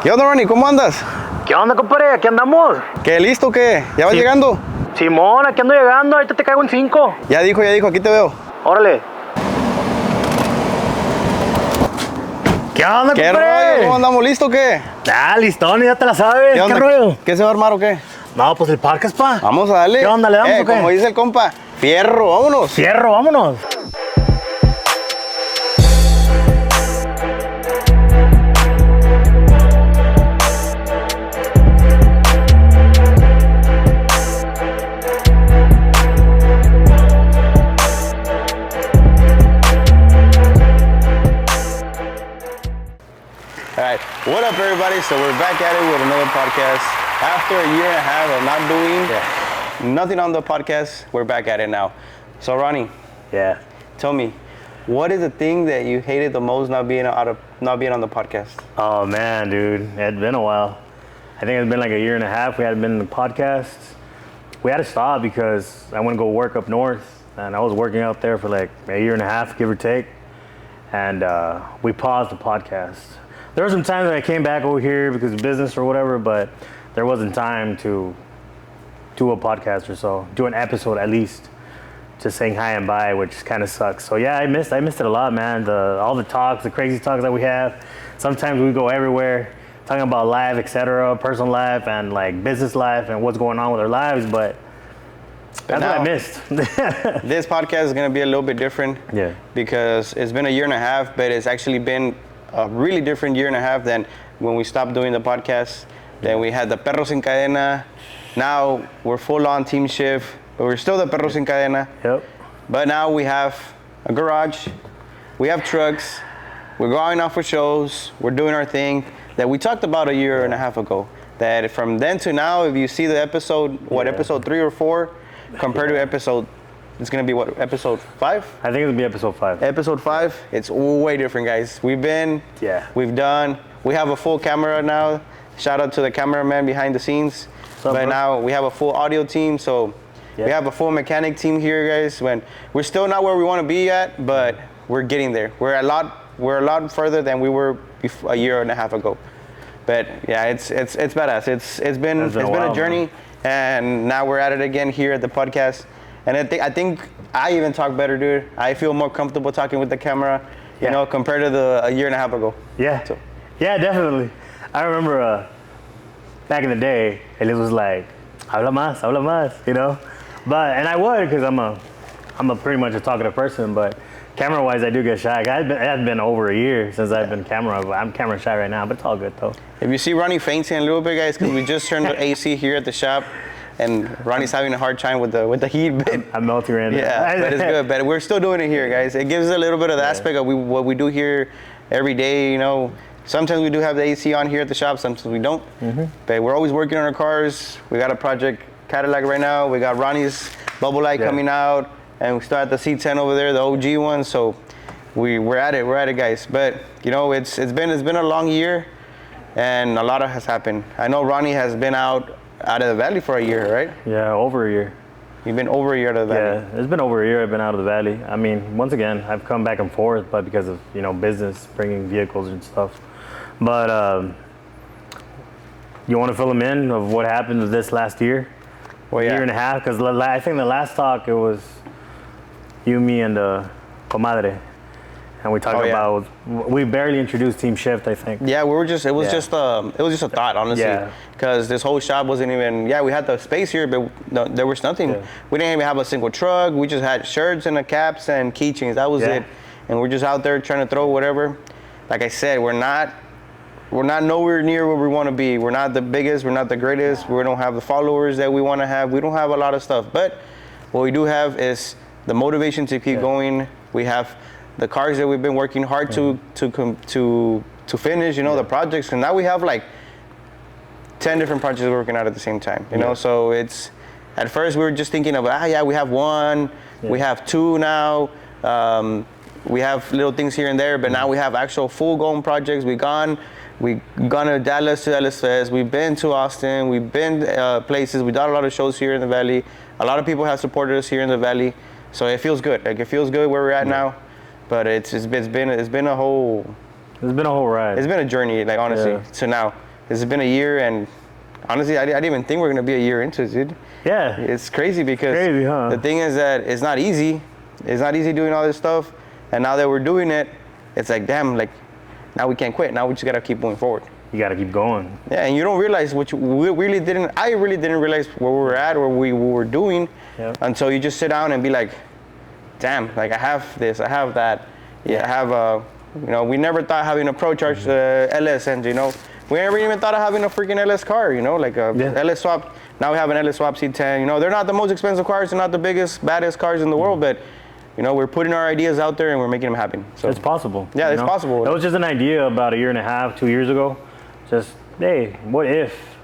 ¿Qué onda, Ronnie? ¿Cómo andas? ¿Qué onda, compadre? Aquí andamos. ¿Qué, listo, qué? ¿Ya vas llegando? Simón, aquí ando llegando. Ahorita te caigo en 5. Ya dijo, aquí te veo. Órale. ¿Qué onda, ¿Qué compadre? rollo? ¿Cómo andamos? ¿Listo, qué? Ah, listón, ya te la sabes. ¿Qué onda? rollo? ¿Qué se va a armar o qué? No, pues el podcast, pa. Vamos a darle. ¿Qué onda, le damos o qué? Como dice el compa, fierro, vámonos. Fierro, vámonos. All right, what up, everybody? So we're back at it with another podcast. After a year and a half of not doing nothing on the podcast, we're back at it now. So Ronnie, Yeah. tell me, what is the thing that you hated the most not being on the podcast? Oh, man, dude. It had been a while. I think it's been like a year and a half. We hadn't been in the podcast. We had to stop because I went to go work up north, and I was working out there for like a year and a half, give or take. And we paused the podcast. There were some times that I came back over here because of business or whatever, but there wasn't time to do a podcast or so, do an episode at least, just saying hi and bye, which kind of sucks. So yeah, I missed it a lot, man. All the talks, the crazy talks that we have. Sometimes we go everywhere, talking about life, etc., personal life and like business life and what's going on with our lives, but that's what I missed. This podcast is going to be a little bit different. Yeah. Because it's been a year and a half, but it's actually been a really different year and a half than when we stopped doing the podcast. Then we had the Perros in Cadena. Now we're full on Teamshift. But we're still the Perros in Cadena. Yep. But now we have a garage. We have trucks. We're going out for shows. We're doing our thing that we talked about a year and a half ago. That from then to now, if you see the episode, episode 3 or 4, compared to episode, it's gonna be what, episode 5? I think it'll be episode 5. Episode 5, it's way different, guys. We've done, we have a full camera now. Shout out to the cameraman behind the scenes. But now we have a full audio team, so we have a full mechanic team here, guys. We're still not where we want to be at, but we're getting there. We're a lot further than we were a year and a half ago. But yeah, it's badass. It's been a journey, man. And now we're at it again here at the podcast. And I think I even talk better, dude. I feel more comfortable talking with the camera, you know, compared to a year and a half ago. Yeah. So. Yeah, definitely. I remember back in the day, it was like, habla más, you know? And I would, because I'm a pretty much a talkative person, but camera-wise, I do get shy. It has been over a year since I've been camera, but I'm camera shy right now, but it's all good, though. If you see Ronnie fainting a little bit, guys, because we just turned the AC here at the shop, and Ronnie's having a hard time with the heat. But I'm melting right now. Yeah, but it's good. But we're still doing it here, guys. It gives a little bit of the aspect of what we do here every day, you know. Sometimes we do have the AC on here at the shop, sometimes we don't. Mm-hmm. But we're always working on our cars. We got a project Cadillac right now. We got Ronnie's bubble light coming out, and we still have the C10 over there, the OG one. So we're at it, guys. But you know, it's been a long year, and a lot has happened. I know Ronnie has been out of the valley for a year, right? Yeah, over a year. You've been over a year out of the valley. Yeah, it's been over a year I've been out of the valley. I mean, once again, I've come back and forth, but because of, you know, business, bringing vehicles and stuff. But you want to fill them in of what happened this last year? Well, year and a half? Because I think the last talk, it was you, me, and Comadre. And we talked about, we barely introduced Teamshift, I think. Yeah, it was just a thought, honestly. Because this whole shop wasn't even, we had the space here, but no, there was nothing. Yeah. We didn't even have a single truck. We just had shirts and the caps and keychains. That was it. And we're just out there trying to throw whatever. Like I said, we're not nowhere near where we want to be. We're not the biggest. We're not the greatest. We don't have the followers that we want to have. We don't have a lot of stuff. But what we do have is the motivation to keep going. We have the cars that we've been working hard to finish, you know, the projects. And now we have like 10 different projects we're working out at the same time, you know. So it's, at first we were just thinking of, we have 1, we have 2 now. We have little things here and there, but now we have actual full-blown projects. We've gone to Dallas Fest. We've been to Austin. We've been places. We've done a lot of shows here in the Valley. A lot of people have supported us here in the Valley. So it feels good. Like, it feels good where we're at now. But it's been a whole ride. It's been a journey, like, honestly, to now. It's been a year, and honestly, I didn't even think we're gonna be a year into it, dude. Yeah. It's crazy because huh? the thing is that it's not easy. It's not easy doing all this stuff, and now that we're doing it, it's like, damn, like now we can't quit. Now we just gotta keep moving forward. You gotta keep going. Yeah, and you don't realize we really didn't. I really didn't realize where we were at or what we were doing until you just sit down and be like, damn, like I have this, I have that. Yeah, I have you know, we never thought having a Pro Charge LS engine, you know. We never even thought of having a freaking LS car, you know, like a LS swap. Now we have an LS swap C10. You know, they're not the most expensive cars, they're not the biggest, baddest cars in the world, but you know, we're putting our ideas out there and we're making them happen. So it's possible. Yeah, it's possible. It was just an idea about a year and a half, 2 years ago. Just, hey, what if?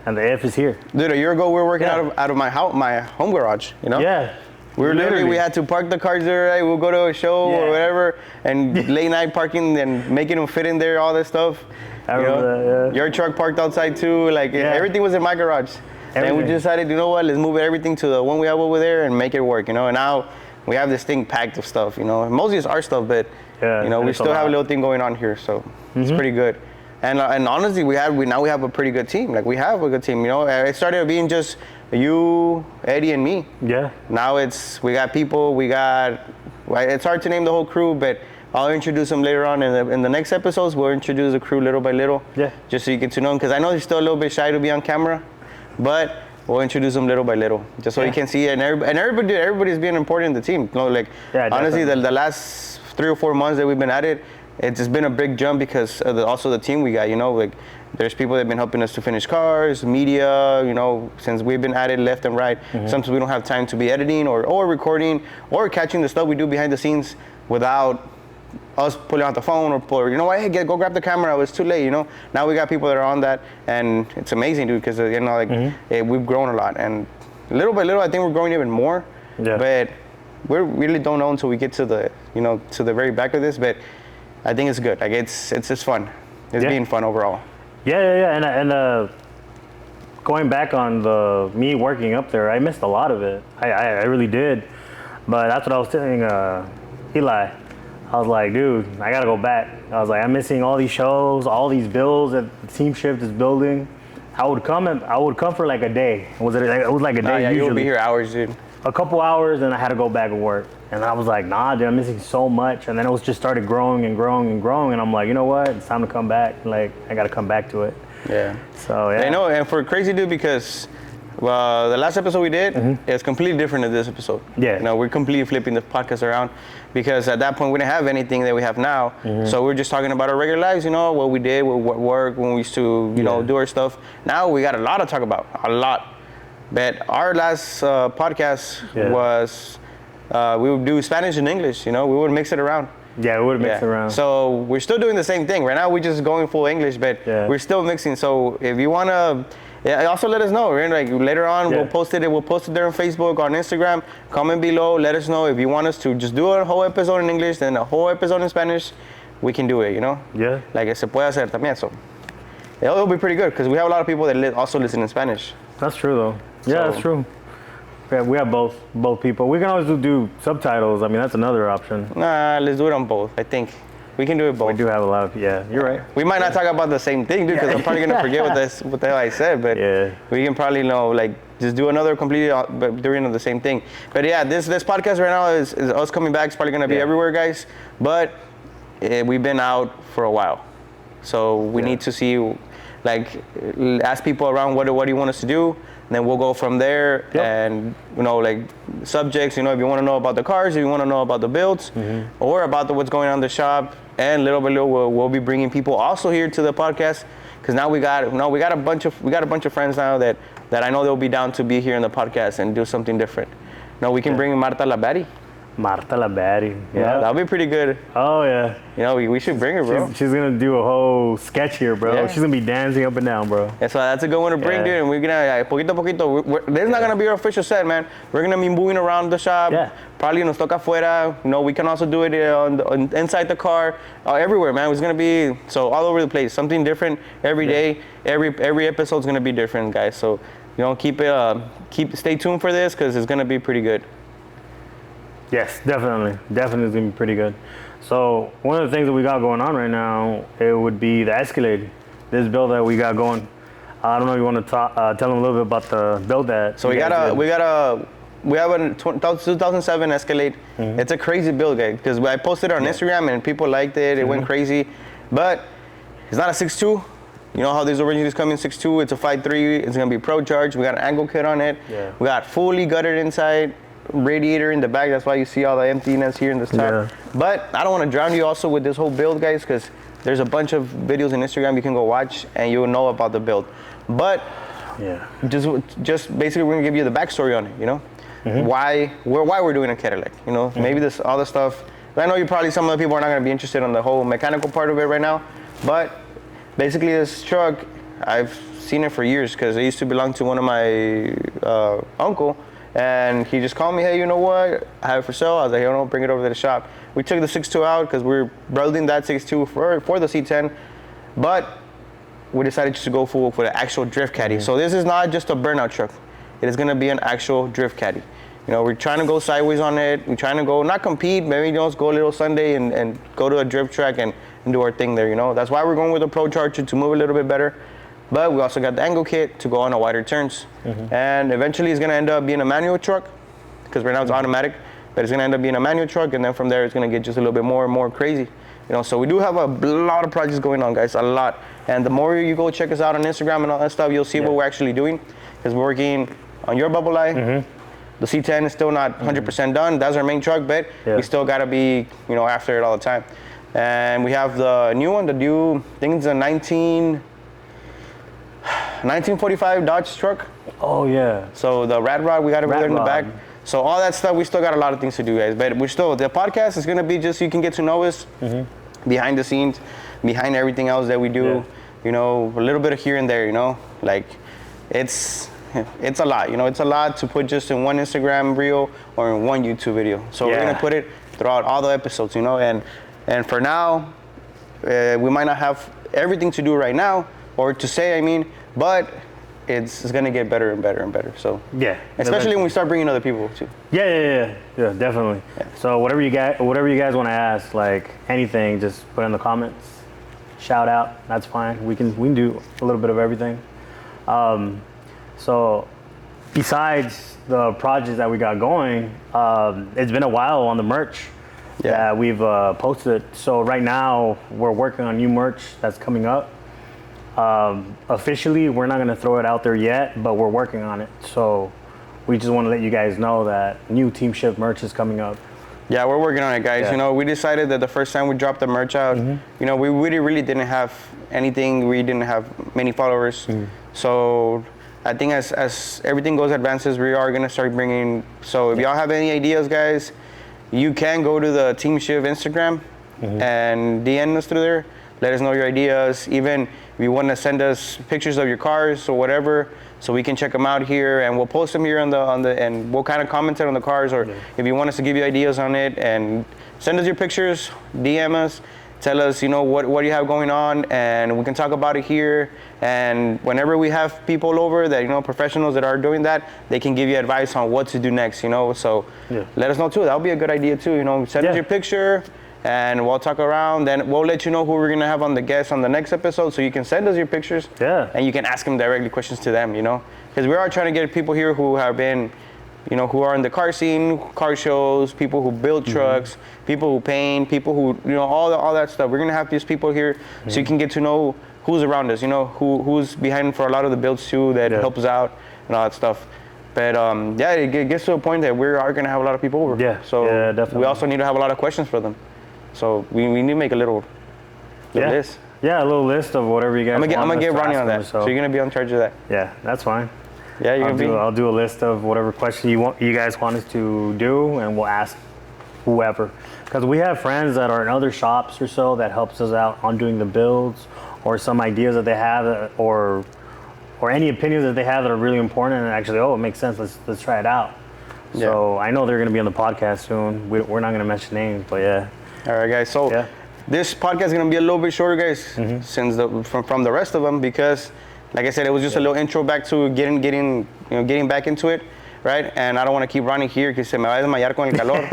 And the if is here. Dude, a year ago we were working out of my house, my home garage, you know? Yeah. We were literally, we had to park the cars there, right? We'll go to a show or whatever, and late night parking and making them fit in there, all this stuff. I remember that, Your truck parked outside too, like everything was in my garage. And we decided, you know what, let's move everything to the one we have over there and make it work, you know? And now we have this thing packed of stuff, you know? Mostly it's our stuff, but you know, we still have a little thing going on here, so it's pretty good. And honestly, now we have a pretty good team. Like we have a good team, you know? It started being just you, Eddie, and me. Yeah. Now we got people, it's hard to name the whole crew, but I'll introduce them later on in the next episodes. We'll introduce the crew little by little. Yeah. Just so you get to know them, because I know they're still a little bit shy to be on camera, but we'll introduce them little by little, just so you can see it. And everybody's being important in the team. You know, like honestly, the last 3 or 4 months that we've been at it, it's just been a big jump because of also the team we got, you know, like there's people that have been helping us to finish cars, media, you know, since we've been at it left and right. Sometimes we don't have time to be editing or recording or catching the stuff we do behind the scenes without us pulling out the phone or you know what, hey, go grab the camera, it's too late, you know. Now we got people that are on that, and it's amazing, dude, because you know, like we've grown a lot, and little by little I think we're growing even more. But we really don't know until we get to the, you know, to the very back of this, but I think it's good. Like it's just fun. It's being fun overall. And going back on me working up there, I missed a lot of it. I really did. But that's what I was telling Eli. I was like, dude, I gotta go back. I was like, I'm missing all these shows, all these builds that Teamshift is building. I would come for like a day. It was like a day usually. You would be here hours, dude. A couple hours, and I had to go back and work. And I was like, nah, dude, I'm missing so much. And then it was just started growing and growing and growing. And I'm like, you know what? It's time to come back. Like, I got to come back to it. Yeah. So, yeah. I know, and for crazy, dude, because the last episode we did is completely different than this episode. Yeah. You know, we're completely flipping the podcast around because at that point we didn't have anything that we have now. So we're just talking about our regular lives, you know, what we did, what work, when we used to, you know, do our stuff. Now we got a lot to talk about, a lot. But our last podcast was, we would do Spanish and English, you know, we would mix it around. Yeah, we would mix it around. So we're still doing the same thing. Right now we're just going full English, but we're still mixing. So if you want to, also let us know, right? Like later on, we'll post it there on Facebook, on Instagram. Comment below, let us know if you want us to just do a whole episode in English, then a whole episode in Spanish. We can do it, you know? Yeah. Like se puede hacer también, so it'll be pretty good because we have a lot of people that also listen in Spanish. That's true, though. Yeah, that's true. Yeah, we have both people. We can always do subtitles. I mean, that's another option. Nah, let's do it on both. I think we can do it both. We do have a lot of, you're right. We might not talk about the same thing, dude, because I'm probably gonna forget what the hell I said. But we can probably just do another completely but doing the same thing. But yeah, this podcast right now is us coming back. It's probably gonna be everywhere, guys. But we've been out for a while, so we need to see, like, ask people around what do you want us to do. And then we'll go from there, and you know, like subjects. You know, if you want to know about the cars, if you want to know about the builds, or about what's going on in the shop, and little by little, we'll be bringing people also here to the podcast, because now we got a bunch of friends now that I know they'll be down to be here in the podcast and do something different. You know, we can bring Marta Labari. Marta Labari. Yeah, that'll be pretty good. Oh yeah. You know, we should bring her, bro. She's gonna do a whole sketch here, bro. Yeah. She's gonna be dancing up and down, bro. That's a good one to bring, dude. And we're gonna poquito a poquito. This is not gonna be our official set, man. We're gonna be moving around the shop. Yeah. Probably nos toca afuera. You know, we can also do it on inside the car, everywhere, man. It's gonna be all over the place. Something different every day. Every episode's gonna be different, guys. So you know, stay tuned for this because it's gonna be pretty good. Yes, definitely it's gonna be pretty good. So one of the things that we got going on right now, it would be the Escalade. this build that we got going. I don't know if you want to tell them a little bit about the build that. So we have a 2007 Escalade. Mm-hmm. It's a crazy build, guys, because I posted it on Instagram and people liked it. It went crazy, but it's not a 6.2. You know how these originally come in 6.2. It's a 5.3. It's gonna be Pro Charge. We got an angle kit on it. Yeah. We got fully gutted inside, radiator in the back. That's why you see all the emptiness here in this top. Yeah. But I don't want to drown you also with this whole build, guys, because there's a bunch of videos on Instagram you can go watch and you'll know about the build. But just basically we're gonna give you the backstory on it, you know, why we're doing a Cadillac, you know, maybe this all the stuff. I know some of the people are not gonna be interested on the whole mechanical part of it right now, but basically this truck, I've seen it for years because it used to belong to one of my uncle, and he just called me, hey, you know what, I have it for sale. I was like, hey, no, bring it over to the shop. We took the 6.2 out because we're building that 6.2 for the C10, but we decided just to go full for the actual drift caddy. So this is not just a burnout truck. It is gonna be an actual drift caddy. You know, we're trying to go sideways on it. We're trying to go, not compete, maybe just go a little Sunday and go to a drift track and do our thing there, you know. That's why we're going with a Pro Charger to move a little bit better. But we also got the angle kit to go on a wider turns. And eventually it's gonna end up being a manual truck, because right now it's automatic, but it's gonna end up being a manual truck, and then from there it's gonna get just a little bit more and more crazy. You know, so we do have a lot of projects going on, guys, a lot. And the more you go check us out on Instagram and all that stuff, you'll see what we're actually doing. Because we're working on your bubble eye. The C10 is still not 100% done. That's our main truck, but we still gotta be, you know, after it all the time. And we have the new one, I think it's a 1945 Dodge truck. Oh yeah. So the Rad Rod, we got it there in the back. So all that stuff, we still got a lot of things to do, guys. But the podcast is gonna be just so you can get to know us behind the scenes, behind everything else that we do. Yeah. You know, a little bit of here and there, you know, like it's a lot, you know, it's a lot to put just in one Instagram reel or in one YouTube video. So we're gonna put it throughout all the episodes, you know, and for now, we might not have everything to do right now, or to say, I mean, but it's gonna get better and better and better. So especially when we start bringing other people too. Yeah, definitely. Yeah. So whatever you guys want to ask, like anything, just put in the comments. Shout out, that's fine. We can do a little bit of everything. So besides the projects that we got going, it's been a while on the merch that we've posted. So right now we're working on new merch that's coming up. Officially, we're not gonna throw it out there yet, but we're working on it. So we just want to let you guys know that new Teamshift merch is coming up. Yeah, we're working on it, guys. You know, we decided that the first time we dropped the merch out, you know, we really didn't have anything. We didn't have many followers. So I think as everything advances, we are gonna start bringing. So if y'all have any ideas, guys, you can go to the Teamshift Instagram and DM us through there. Let us know your ideas. Even if you want to send us pictures of your cars or whatever, so we can check them out here, and we'll post them here on the and we'll kind of comment on the cars, or if you want us to give you ideas on it, and send us your pictures, DM us, tell us, you know, what you have going on, and we can talk about it here. And whenever we have people over that, you know, professionals that are doing that, they can give you advice on what to do next, you know. So let us know too. That'll be a good idea too, you know. Send us your picture, and we'll talk around. Then we'll let you know who we're gonna have on the guest on the next episode, so you can send us your pictures. And you can ask them directly questions to them, you know, because we are trying to get people here who have been, you know, who are in the car scene, car shows, people who build trucks, people who paint, people who, you know, all that stuff. We're gonna have these people here so you can get to know who's around us, you know, who's behind for a lot of the builds too, that helps us out and all that stuff. But it gets to a point that we are gonna have a lot of people over. So definitely. We also need to have a lot of questions for them. So we need to make a little list. Yeah, a little list of whatever you guys want. I'm gonna get Ronnie on that. So you're gonna be on charge of that. Yeah, that's fine. Yeah, I'll do a list of whatever question you guys want us to do, and we'll ask whoever. Because we have friends that are in other shops or so that helps us out on doing the builds, or some ideas that they have, or any opinions that they have that are really important, and actually, it makes sense. Let's try it out. So I know they're gonna be on the podcast soon. We're not gonna mention names, but All right, guys. So this podcast is gonna be a little bit shorter, guys, since from the rest of them, because, like I said, it was just a little intro back to getting back into it. right? And I don't want to keep Ronnie here because se me va a desmayar con el calor.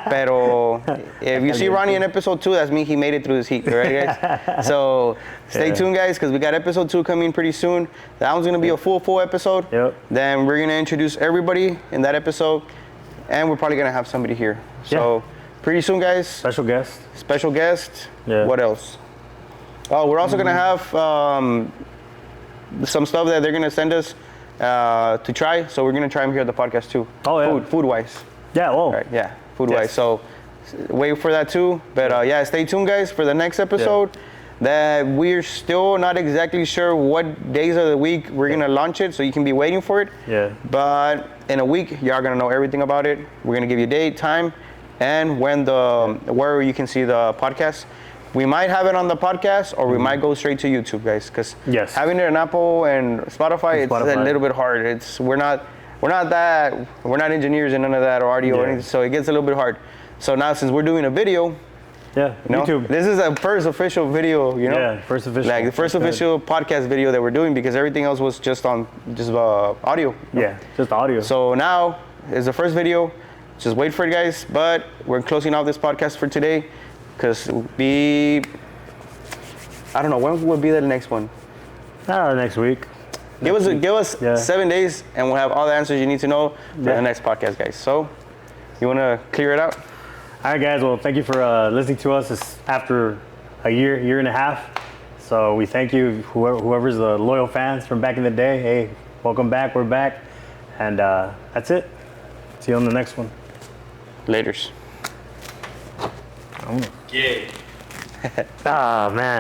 Pero if you see Ronnie in episode 2, that's me. He made it through this heat, right, guys? So stay tuned, guys, because we got episode 2 coming pretty soon. That one's going to be a full episode. Yep. Then we're going to introduce everybody in that episode, and we're probably going to have somebody here. So pretty soon, guys. Special guest. Special guest. Yeah. What else? Oh, we're also going to have some stuff that they're going to send us to try. So we're going to try them here at the podcast too. Oh, yeah. Food-wise. Yeah, whoa. Right, yeah, food-wise. So wait for that too. But yeah, stay tuned, guys, for the next episode. That we're still not exactly sure what days of the week we're going to launch it. So you can be waiting for it. Yeah. But in a week, y'all going to know everything about it. We're going to give you date, time, and where you can see the podcast. We might have it on the podcast, or we might go straight to YouTube, guys. Because having it on Apple and Spotify, it's a little bit hard. We're not engineers and none of that, or audio or anything. So it gets a little bit hard. So now, since we're doing a video, YouTube. This is a first official video, Yeah, first official. Like the first official podcast video that we're doing, because everything else was just audio. Yeah, just audio. So now is the first video. Just wait for it, guys. But we're closing out this podcast for today. Because I don't know, when will be the next one? Next week. Give us 7 days, and we'll have all the answers you need to know for the next podcast, guys. So, you want to clear it out? All right, guys. Well, thank you for listening to us. It's after a year and a half. So we thank you, whoever's the loyal fans from back in the day. Hey, welcome back. We're back. And that's it. See you on the next one. Laters. Oh, man.